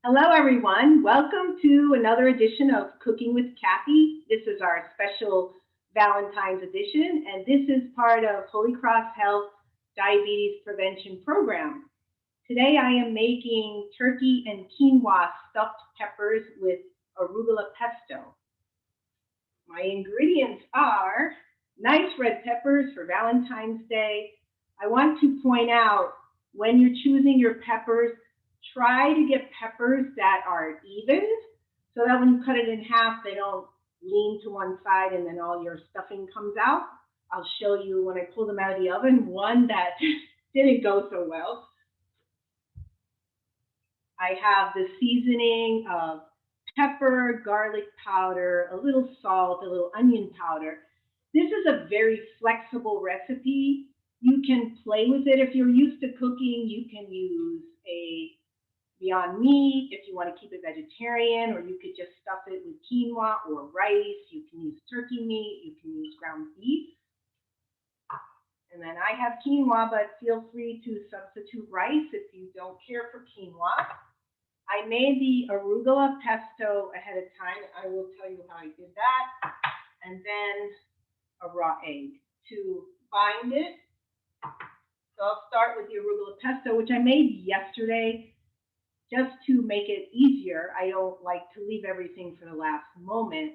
Hello, everyone. Welcome to another edition of Cooking with Cathy. This is our special Valentine's edition, and this is part of Holy Cross Health Diabetes Prevention Program. Today, I am making turkey and quinoa stuffed peppers with arugula pesto. My ingredients are nice red peppers for Valentine's Day. I want to point out when you're choosing your peppers, try to get peppers that are even so that when you cut it in half, they don't lean to one side and then all your stuffing comes out. I'll show you when I pull them out of the oven, one that didn't go so well. I have the seasoning of pepper, garlic powder, a little salt, a little onion powder. This is a very flexible recipe. You can play with it if you're used to cooking. You can use a Beyond Meat if you want to keep it vegetarian, or you could just stuff it with quinoa or rice. You can use turkey meat. You can use ground beef. And then I have quinoa, but feel free to substitute rice if you don't care for quinoa. I made the arugula pesto ahead of time. I will tell you how I did that. And then a raw egg to bind it. So I'll start with the arugula pesto, which I made yesterday just to make it easier. I don't like to leave everything for the last moment.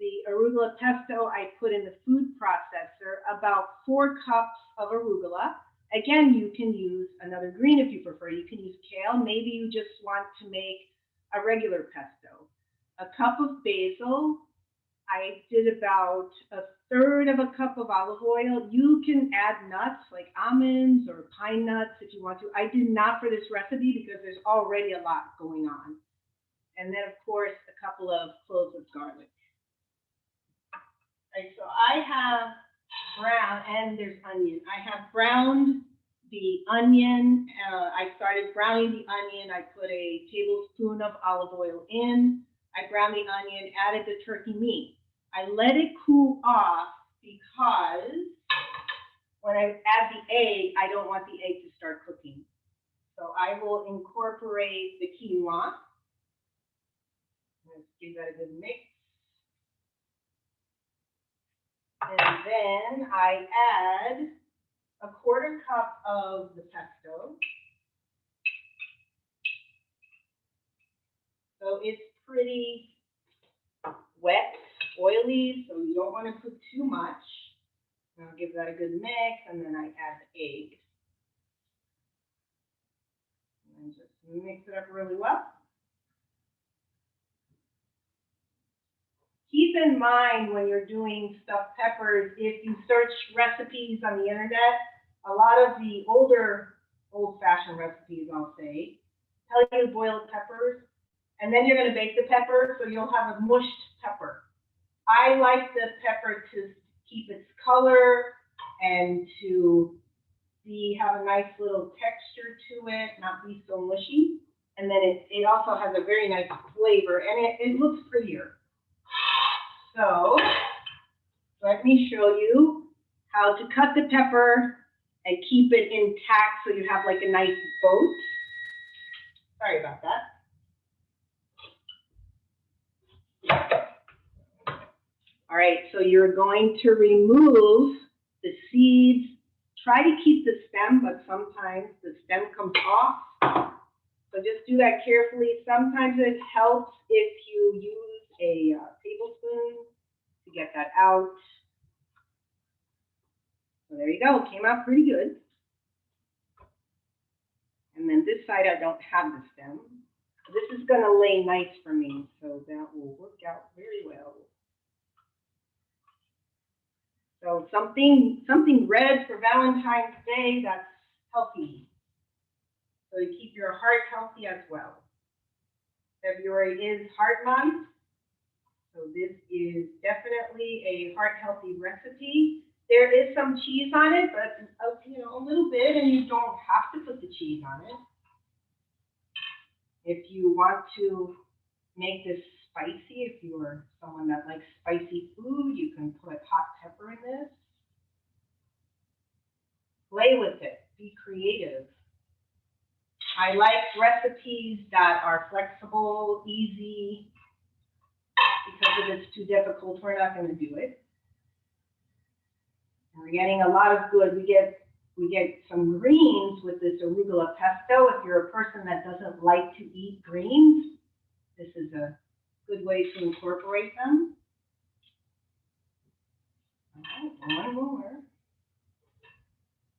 The arugula pesto I put in the food processor, about 4 cups of arugula. Again, you can use another green if you prefer. You can use kale. Maybe you just want to make a regular pesto. A cup of basil. I did about 1/3 of a cup of olive oil. You can add nuts like almonds or pine nuts if you want to. I did not for this recipe because there's already a lot going on. And then, of course, a couple of cloves of garlic. Right, so I have brown, and there's onion. I have browned the onion. I started browning the onion. I put a tablespoon of olive oil in. I browned the onion, added the turkey meat. I let it cool off because when I add the egg, I don't want the egg to start cooking. So I will incorporate the quinoa. Let's give that a good mix. And then I add a 1/4 cup of the pesto. So it's pretty wet, oily, so you don't want to put too much. And I'll give that a good mix, and then I add the egg. And just mix it up really well. Keep in mind when you're doing stuffed peppers, if you search recipes on the internet, a lot of the older, old-fashioned recipes, I'll say, tell you to boil the peppers, and then you're going to bake the pepper, so you'll have a mushed pepper. I like the pepper to keep its color and to have a nice little texture to it, not be so mushy. And then it also has a very nice flavor, and it looks prettier. So let me show you how to cut the pepper and keep it intact so you have like a nice boat. Sorry about that. All right, so you're going to remove the seeds. Try to keep the stem, but sometimes the stem comes off. So just do that carefully. Sometimes it helps if you use a tablespoon to get that out. So there you go, came out pretty good. And then this side I don't have the stem. This is gonna lay nice for me, so that will work out very well. So something red for Valentine's Day that's healthy. So you keep your heart healthy as well. February is Heart Month. So this is definitely a heart-healthy recipe. There is some cheese on it, but a little bit, and you don't have to put the cheese on it. If you want to make this spicy, if you are someone that likes spicy food, you can put hot pepper in this. Play with it. Be creative. I like recipes that are flexible, easy, because if it's too difficult, we're not going to do it. And we're getting a lot of good. We get some greens with this arugula pesto. If you're a person that doesn't like to eat greens, this is a good way to incorporate them. All right, one more.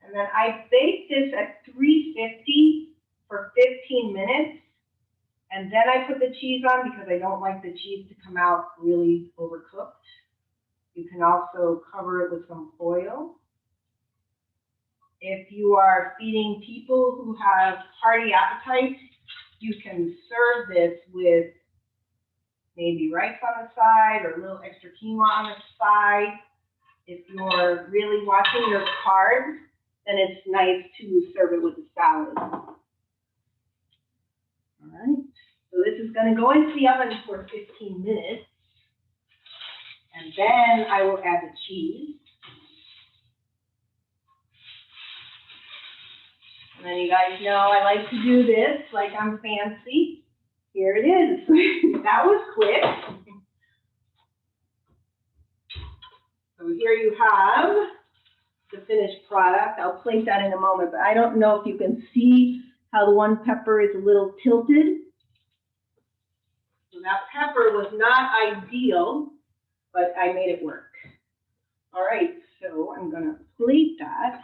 And then I baked this at 350 for 15 minutes. And then I put the cheese on because I don't like the cheese to come out really overcooked. You can also cover it with some foil. If you are feeding people who have hearty appetites, you can serve this with maybe rice on the side or a little extra quinoa on the side. If you're really watching your carbs, then it's nice to serve it with a salad. All right, so this is going to go into the oven for 15 minutes. And then I will add the cheese. And then you guys know I like to do this like I'm fancy. Here it is. That was quick. So here you have the finished product. I'll plate that in a moment, but I don't know if you can see how the one pepper is a little tilted. So that pepper was not ideal, but I made it work. All right, so I'm going to plate that.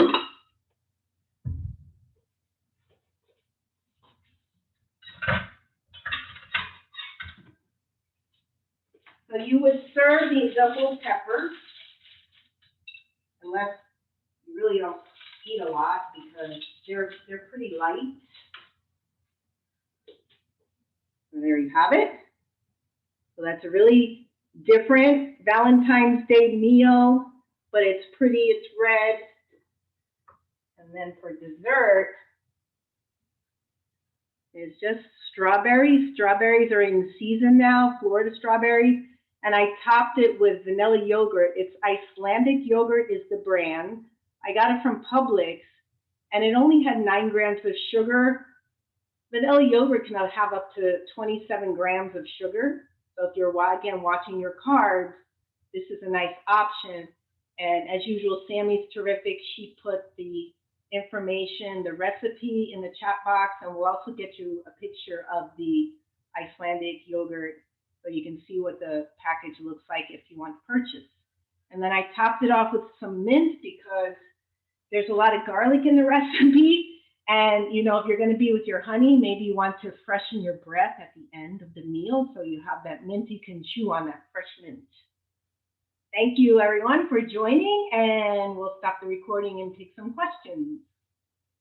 So you would serve these double peppers, unless you really don't eat a lot because they're pretty light. So there you have it. So that's a really different Valentine's Day meal, but it's pretty, it's red. And then for dessert, it's just strawberries. Strawberries are in season now, Florida strawberries. And I topped it with vanilla yogurt. It's Icelandic yogurt is the brand. I got it from Publix, and it only had 9 grams of sugar. Vanilla yogurt can have up to 27 grams of sugar. So if you're, again, watching your carbs, this is a nice option. And as usual, Sammy's terrific. She put the information, the recipe in the chat box, and we'll also get you a picture of the Icelandic yogurt so you can see what the package looks like if you want to purchase. And then I topped it off with some mint because there's a lot of garlic in the recipe. And, you know, if you're going to be with your honey, maybe you want to freshen your breath at the end of the meal so you have that mint you can chew on, that fresh mint. Thank you, everyone, for joining, and we'll stop the recording and take some questions.